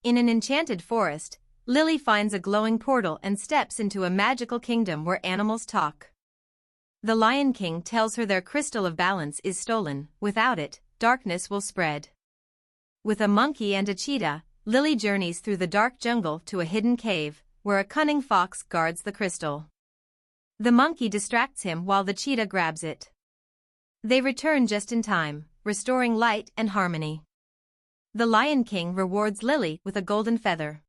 In an enchanted forest, Lily finds a glowing portal and steps into a magical kingdom where animals talk. The Lion King tells her their crystal of balance is stolen. Without it, darkness will spread. With a monkey and a cheetah, Lily journeys through the dark jungle to a hidden cave, where a cunning fox guards the crystal. The monkey distracts him while the cheetah grabs it. They return just in time, restoring light and harmony. The Lion King rewards Lily with a golden feather.